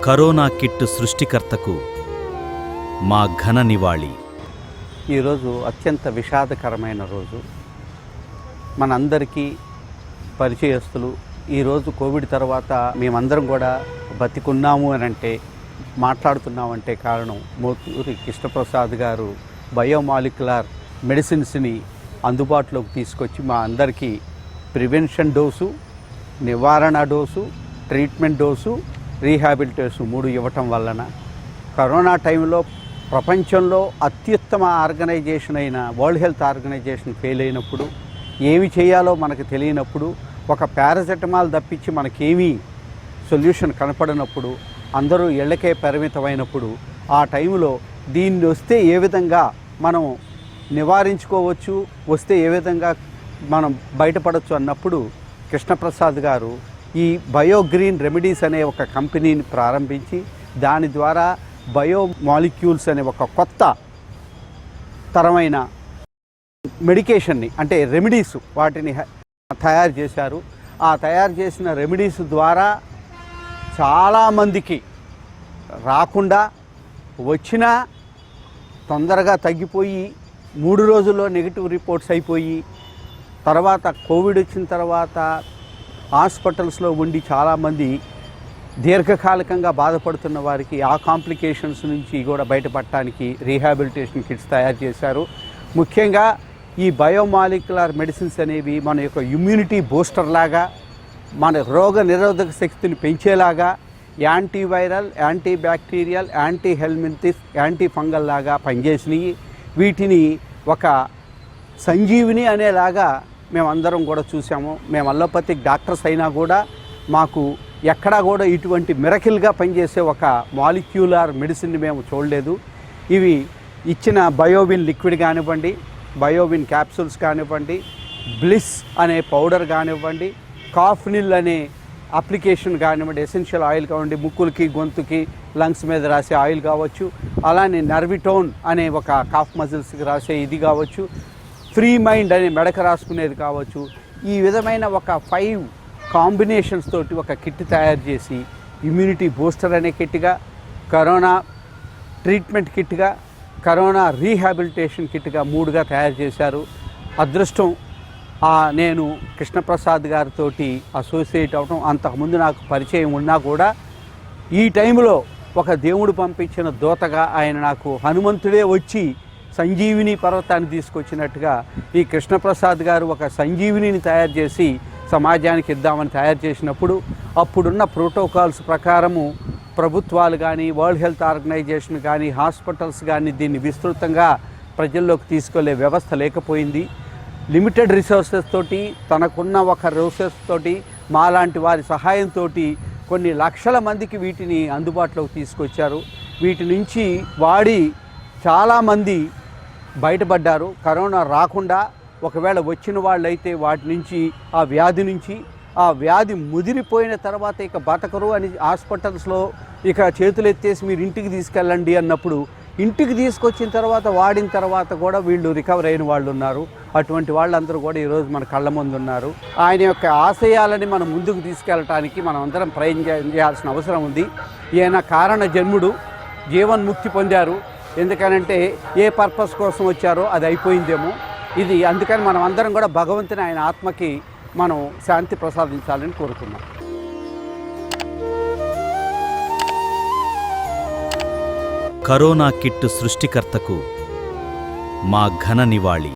Corona kit సృష్టికర్తకు మా ఘన నివాళి. ఈరోజు అత్యంత విషాదకరమైన రోజు. మనందరికీ పరిచయస్తులు ఈరోజు కోవిడ్ తర్వాత మేమందరం కూడా బతికున్నాము అని అంటే మాట్లాడుతున్నామంటే కారణం మోతూరి కృష్ణప్రసాద్ గారు బయోమాలిక్యులర్ మెడిసిన్స్ని అందుబాటులోకి తీసుకొచ్చి మా అందరికీ ప్రివెన్షన్ డోసు, నివారణ డోసు, ట్రీట్మెంట్ డోసు, రీహాబిలిటేషన్ 3 ఇవ్వటం వలన కరోనా టైంలో ప్రపంచంలో అత్యుత్తమ ఆర్గనైజేషన్ అయిన వరల్డ్ హెల్త్ ఆర్గనైజేషన్ ఫెయిల్ అయినప్పుడు, ఏమి చేయాలో మనకు తెలియనప్పుడు, ఒక పారాసెటమాల్ తప్పించి మనకేమీ సొల్యూషన్ కనపడినప్పుడు, అందరూ ఇళ్ళకే పరిమితమైనప్పుడు, ఆ టైంలో దీన్ని వస్తే ఏ విధంగా మనం నివారించుకోవచ్చు, వస్తే ఏ విధంగా మనం బయటపడవచ్చు అన్నప్పుడు కృష్ణప్రసాద్ గారు ఈ బయోగ్రీన్ రెమెడీస్ అనే ఒక కంపెనీని ప్రారంభించి దాని ద్వారా బయోమాలిక్యూల్స్ అనే ఒక కొత్త తరమైన మెడికేషన్ని అంటే రెమెడీస్ వాటిని తయారు చేశారు. ఆ తయారు చేసిన రెమెడీస్ ద్వారా చాలామందికి రాకుండా వచ్చినా తొందరగా తగ్గిపోయి 3 రోజుల్లో నెగిటివ్ రిపోర్ట్స్ అయిపోయి, తర్వాత కోవిడ్ వచ్చిన తర్వాత హాస్పిటల్స్లో ఉండి చాలామంది దీర్ఘకాలికంగా బాధపడుతున్న వారికి ఆ కాంప్లికేషన్స్ నుంచి కూడా బయటపడటానికి రీహాబిలిటేషన్ కిట్స్ తయారు చేశారు. ముఖ్యంగా ఈ బయోమాలిక్యులర్ మెడిసిన్స్ అనేవి మన యొక్క ఇమ్యూనిటీ బూస్టర్ లాగా, మన రోగ నిరోధక శక్తిని పెంచేలాగా, antiviral, anti bacterial, anti helminthic, anti fungal లాగా పనిచేసినవి. వీటిని ఒక సంజీవిని అనేలాగా మేమందరం కూడా చూసాము. మేము అలోపతిక్ డాక్టర్స్ అయినా కూడా మాకు ఎక్కడా కూడా ఇటువంటి మిరకిల్గా పనిచేసే ఒక మాలిక్యులర్ మెడిసిన్ని మేము చూడలేదు. ఇవి ఇచ్చిన బయోవిన్ లిక్విడ్ కానివ్వండి, బయోవిన్ క్యాప్సూల్స్ కానివ్వండి, బ్లిస్ అనే పౌడర్ కానివ్వండి, కాఫ్నిల్ అనే అప్లికేషన్ కానివ్వండి, ఎసెన్షియల్ ఆయిల్ కానివ్వండి, ముక్కులకి గొంతుకి లంగ్స్ మీద రాసే ఆయిల్ కావచ్చు, అలానే నర్విటోన్ అనే ఒక కాఫ్ మజిల్స్కి రాసే ఇది కావచ్చు, ఫ్రీ మైండ్ అనే మెడక రాసుకునేది కావచ్చు. ఈ విధమైన ఒక 5 కాంబినేషన్స్ తోటి ఒక కిట్ తయారు చేసి ఇమ్యూనిటీ బూస్టర్ అనే కిట్గా, కరోనా ట్రీట్మెంట్ కిట్గా, కరోనా రీహాబిలిటేషన్ కిట్గా 3గా తయారు చేశారు. అదృష్టం నేను కృష్ణప్రసాద్ గారితో అసోసియేట్ అవటం, అంతకుముందు నాకు పరిచయం ఉన్నా కూడా ఈ టైంలో ఒక దేవుడు పంపించిన దూతగా ఆయన నాకు హనుమంతుడే వచ్చి సంజీవిని పర్వతాన్ని తీసుకొచ్చినట్టుగా ఈ కృష్ణప్రసాద్ గారు ఒక సంజీవినిని తయారు చేసి సమాజానికి ఇద్దామని తయారు చేసినప్పుడు, అప్పుడున్న ప్రోటోకాల్స్ ప్రకారము ప్రభుత్వాలు కానీ, వరల్డ్ హెల్త్ ఆర్గనైజేషన్ కానీ, హాస్పిటల్స్ కానీ దీన్ని విస్తృతంగా ప్రజల్లోకి తీసుకెళ్లే వ్యవస్థ లేకపోయింది. లిమిటెడ్ రిసోర్సెస్ తోటి, తనకున్న ఒక రిసోర్సెస్ తోటి, మాలాంటి వారి సహాయంతో కొన్ని లక్షల మందికి వీటిని అందుబాటులోకి తీసుకొచ్చారు. వీటి నుంచి వాడి చాలామంది బయటపడ్డారు. కరోనా రాకుండా ఒకవేళ వచ్చిన వాళ్ళైతే వాటి నుంచి, ఆ వ్యాధి ముదిరిపోయిన తర్వాత ఇక బతకరు అని హాస్పిటల్స్లో ఇక చేతులు ఎత్తేసి మీరు ఇంటికి తీసుకెళ్ళండి అన్నప్పుడు, ఇంటికి తీసుకొచ్చిన తర్వాత వాడిన తర్వాత కూడా వీళ్ళు రికవర్ అయిన వాళ్ళు ఉన్నారు. అటువంటి వాళ్ళందరూ కూడా ఈరోజు మన కళ్ళ ముందు ఉన్నారు. ఆయన యొక్క ఆశయాలని మనం ముందుకు తీసుకెళ్ళటానికి మనం అందరం ప్రయత్నం చేయాల్సిన అవసరం ఉంది. ఈయన కారణ జన్ముడు, జీవన్ముక్తి పొందారు. ఎందుకనంటే ఏ పర్పస్ కోసం వచ్చారో అది అయిపోయిందేమో. ఇది అందుకని మనం అందరం కూడా భగవంతుని ఆయన ఆత్మకి మనం శాంతి ప్రసాదించాలని కోరుతున్నాం. కరోనా కిట్ సృష్టికర్తకు మా ఘన నివాళి.